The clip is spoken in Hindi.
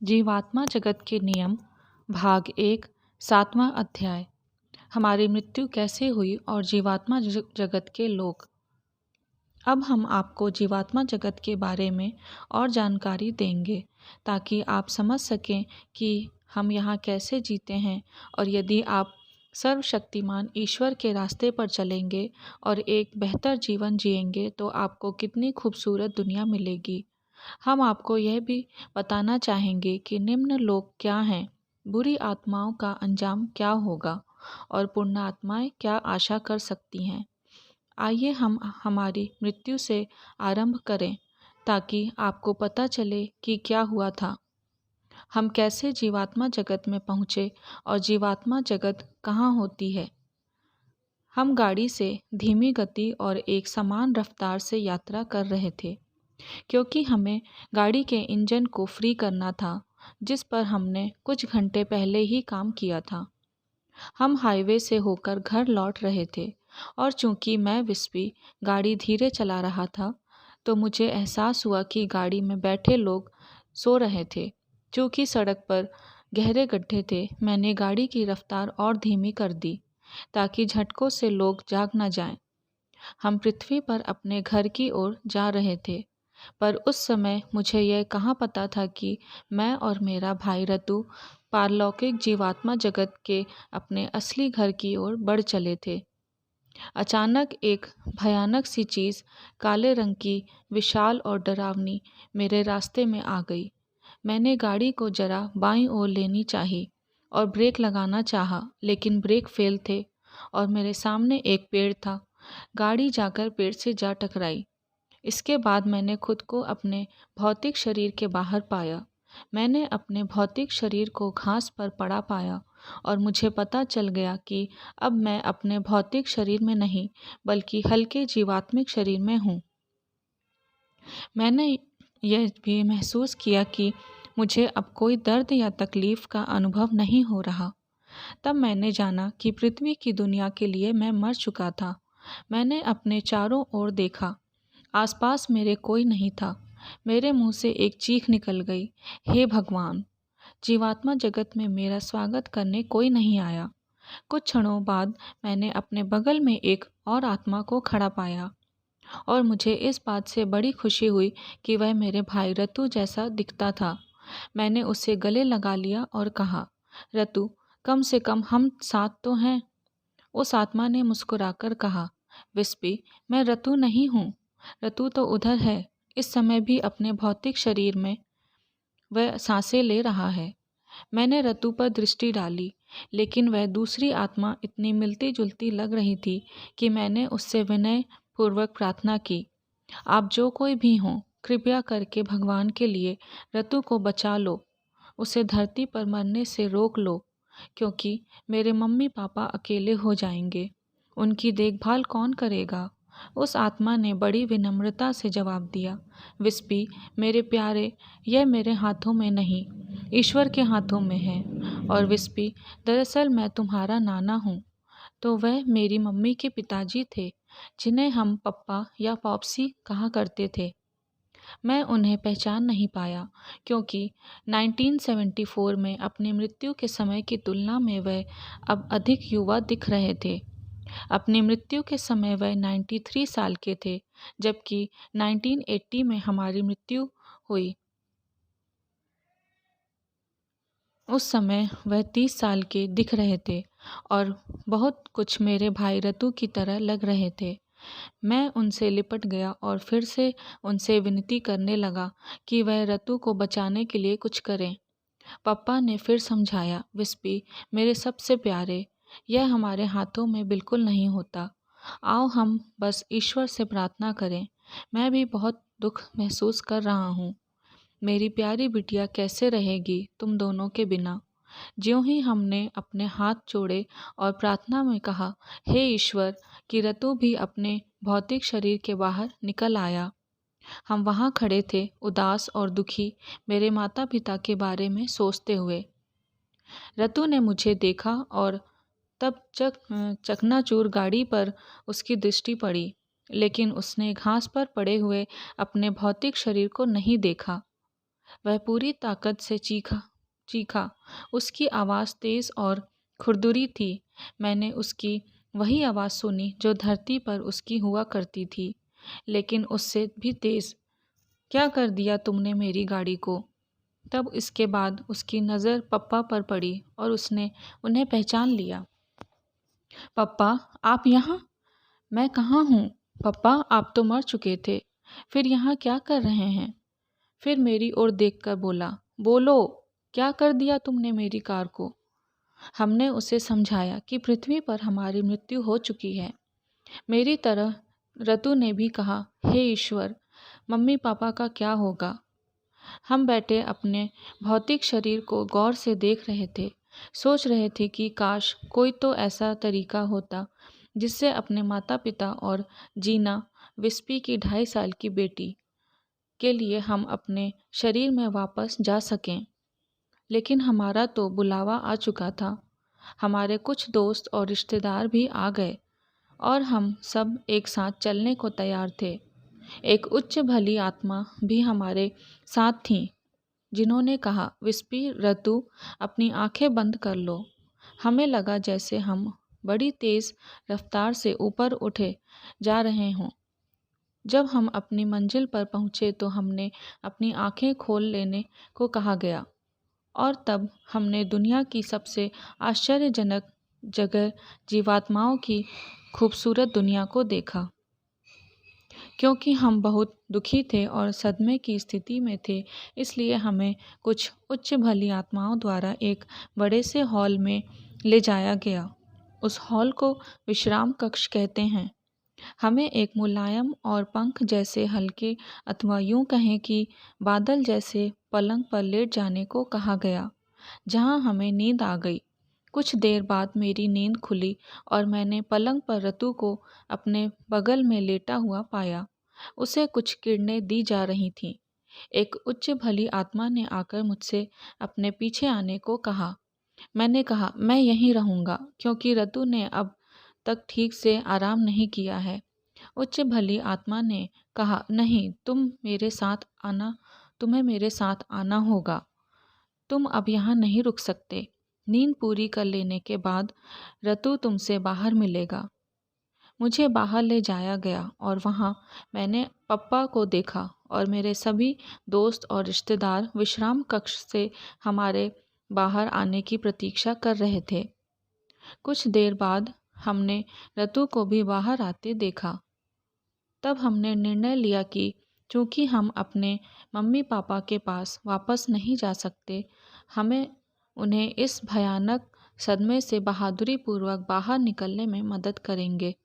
जीवात्मा जगत के नियम भाग 1 7वां अध्याय। हमारी मृत्यु कैसे हुई और जीवात्मा जगत के लोग। अब हम आपको जीवात्मा जगत के बारे में और जानकारी देंगे ताकि आप समझ सकें कि हम यहाँ कैसे जीते हैं, और यदि आप सर्वशक्तिमान ईश्वर के रास्ते पर चलेंगे और एक बेहतर जीवन जिएंगे तो आपको कितनी खूबसूरत दुनिया मिलेगी। हम आपको यह भी बताना चाहेंगे कि निम्न लोक क्या हैं, बुरी आत्माओं का अंजाम क्या होगा और पूर्ण आत्माएं क्या आशा कर सकती हैं। आइए हम हमारी मृत्यु से आरंभ करें ताकि आपको पता चले कि क्या हुआ था, हम कैसे जीवात्मा जगत में पहुँचे और जीवात्मा जगत कहाँ होती है। हम गाड़ी से धीमी गति और एक समान रफ्तार से यात्रा कर रहे थे क्योंकि हमें गाड़ी के इंजन को फ्री करना था, जिस पर हमने कुछ घंटे पहले ही काम किया था। हम हाईवे से होकर घर लौट रहे थे और चूंकि मैं विस्पी गाड़ी धीरे चला रहा था तो मुझे एहसास हुआ कि गाड़ी में बैठे लोग सो रहे थे। चूंकि सड़क पर गहरे गड्ढे थे, मैंने गाड़ी की रफ्तार और धीमी कर दी ताकि झटकों से लोग जाग न जाएं। हम पृथ्वी पर अपने घर की ओर जा रहे थे, पर उस समय मुझे यह कहाँ पता था कि मैं और मेरा भाई रतु पारलौकिक जीवात्मा जगत के अपने असली घर की ओर बढ़ चले थे। अचानक एक भयानक सी चीज़, काले रंग की, विशाल और डरावनी, मेरे रास्ते में आ गई। मैंने गाड़ी को जरा बाईं ओर लेनी चाही और ब्रेक लगाना चाहा, लेकिन ब्रेक फेल थे और मेरे सामने एक पेड़ था। गाड़ी जाकर पेड़ से जा टकराई। इसके बाद मैंने खुद को अपने भौतिक शरीर के बाहर पाया। मैंने अपने भौतिक शरीर को घास पर पड़ा पाया और मुझे पता चल गया कि अब मैं अपने भौतिक शरीर में नहीं बल्कि हल्के जीवात्मिक शरीर में हूँ। मैंने यह भी महसूस किया कि मुझे अब कोई दर्द या तकलीफ का अनुभव नहीं हो रहा। तब मैंने जाना कि पृथ्वी की दुनिया के लिए मैं मर चुका था। मैंने अपने चारों ओर देखा, आसपास मेरे कोई नहीं था। मेरे मुंह से एक चीख निकल गई, हे भगवान! जीवात्मा जगत में मेरा स्वागत करने कोई नहीं आया। कुछ क्षणों बाद मैंने अपने बगल में एक और आत्मा को खड़ा पाया और मुझे इस बात से बड़ी खुशी हुई कि वह मेरे भाई रतु जैसा दिखता था। मैंने उसे गले लगा लिया और कहा, रतु, कम से कम हम साथ तो हैं। उस आत्मा ने मुस्कुराकर कहा, विस्पी, मैं रतु नहीं हूँ। रतु तो उधर है, इस समय भी अपने भौतिक शरीर में वह सांसें ले रहा है। मैंने रतु पर दृष्टि डाली, लेकिन वह दूसरी आत्मा इतनी मिलती जुलती लग रही थी कि मैंने उससे विनय पूर्वक प्रार्थना की, आप जो कोई भी हों, कृपया करके भगवान के लिए रतु को बचा लो, उसे धरती पर मरने से रोक लो, क्योंकि मेरे मम्मी पापा अकेले हो जाएंगे। उनकी देखभाल कौन करेगा? उस आत्मा ने बड़ी विनम्रता से जवाब दिया, विस्पी मेरे प्यारे, यह मेरे हाथों में नहीं, ईश्वर के हाथों में है। और विस्पी, दरअसल मैं तुम्हारा नाना हूँ। तो वह मेरी मम्मी के पिताजी थे, जिन्हें हम पप्पा या पॉप्सी कहा करते थे। मैं उन्हें पहचान नहीं पाया क्योंकि 1974 में अपनी मृत्यु के समय की तुलना में वह अब अधिक युवा दिख रहे थे। अपनी मृत्यु के समय वह 93 साल के थे, जबकि 1980 में हमारी मृत्यु हुई उस समय वह 30 साल के दिख रहे थे और बहुत कुछ मेरे भाई रतु की तरह लग रहे थे। मैं उनसे लिपट गया और फिर से उनसे विनती करने लगा कि वह रतु को बचाने के लिए कुछ करें। पापा ने फिर समझाया, विस्पी मेरे सबसे प्यारे, यह हमारे हाथों में बिल्कुल नहीं होता। आओ हम बस ईश्वर से प्रार्थना करें। मैं भी बहुत दुख महसूस कर रहा हूँ। मेरी प्यारी बिटिया कैसे रहेगी तुम दोनों के बिना? ज्यों ही हमने अपने हाथ जोड़े और प्रार्थना में कहा, हे ईश्वर, कि रतु भी अपने भौतिक शरीर के बाहर निकल आया। हम वहाँ खड़े थे, उदास और दुखी, मेरे माता पिता के बारे में सोचते हुए। रतु ने मुझे देखा और तब चकनाचूर गाड़ी पर उसकी दृष्टि पड़ी, लेकिन उसने घास पर पड़े हुए अपने भौतिक शरीर को नहीं देखा। वह पूरी ताकत से चीखा चीखा। उसकी आवाज़ तेज़ और खुरदुरी थी। मैंने उसकी वही आवाज़ सुनी जो धरती पर उसकी हुआ करती थी, लेकिन उससे भी तेज़। क्या कर दिया तुमने मेरी गाड़ी को? तब इसके बाद उसकी नज़र पप्पा पर पड़ी और उसने उन्हें पहचान लिया। पप्पा, आप यहाँ? मैं कहाँ हूँ? पप्पा, आप तो मर चुके थे। फिर यहाँ क्या कर रहे हैं? फिर मेरी ओर देखकर बोला, बोलो, क्या कर दिया तुमने मेरी कार को? हमने उसे समझाया कि पृथ्वी पर हमारी मृत्यु हो चुकी है। मेरी तरह रतु ने भी कहा, हे ईश्वर, मम्मी पापा का क्या होगा? हम बैठे अपने भौतिक शरीर को गौर से देख रहे थे। सोच रहे थे कि काश कोई तो ऐसा तरीका होता जिससे अपने माता पिता और जीना, विस्पी की 2.5 साल की बेटी, के लिए हम अपने शरीर में वापस जा सकें। लेकिन हमारा तो बुलावा आ चुका था। हमारे कुछ दोस्त और रिश्तेदार भी आ गए और हम सब एक साथ चलने को तैयार थे। एक उच्च भली आत्मा भी हमारे साथ थी, जिन्होंने कहा, विस्पी, रतु, अपनी आंखें बंद कर लो। हमें लगा जैसे हम बड़ी तेज़ रफ्तार से ऊपर उठे जा रहे हों। जब हम अपनी मंजिल पर पहुँचे तो हमने अपनी आंखें खोल लेने को कहा गया और तब हमने दुनिया की सबसे आश्चर्यजनक जगह, जीवात्माओं की खूबसूरत दुनिया को देखा। क्योंकि हम बहुत दुखी थे और सदमे की स्थिति में थे, इसलिए हमें कुछ उच्च भली आत्माओं द्वारा एक बड़े से हॉल में ले जाया गया। उस हॉल को विश्राम कक्ष कहते हैं। हमें एक मुलायम और पंख जैसे हल्के, अथवा यूं कहें कि बादल जैसे पलंग पर लेट जाने को कहा गया, जहां हमें नींद आ गई। कुछ देर बाद मेरी नींद खुली और मैंने पलंग पर रतु को अपने बगल में लेटा हुआ पाया। उसे कुछ किरणें दी जा रही थीं। एक उच्च भली आत्मा ने आकर मुझसे अपने पीछे आने को कहा। मैंने कहा, मैं यहीं रहूँगा, क्योंकि रतु ने अब तक ठीक से आराम नहीं किया है। उच्च भली आत्मा ने कहा, नहीं, तुम्हें मेरे साथ आना होगा। तुम अब यहाँ नहीं रुक सकते। नींद पूरी कर लेने के बाद रतु तुमसे बाहर मिलेगा। मुझे बाहर ले जाया गया और वहाँ मैंने पप्पा को देखा और मेरे सभी दोस्त और रिश्तेदार विश्राम कक्ष से हमारे बाहर आने की प्रतीक्षा कर रहे थे। कुछ देर बाद हमने रतु को भी बाहर आते देखा। तब हमने निर्णय लिया कि चूंकि हम अपने मम्मी पापा के पास वापस नहीं जा सकते, हमें उन्हें इस भयानक सदमे से बहादुरी पूर्वक बाहर निकलने में मदद करेंगे।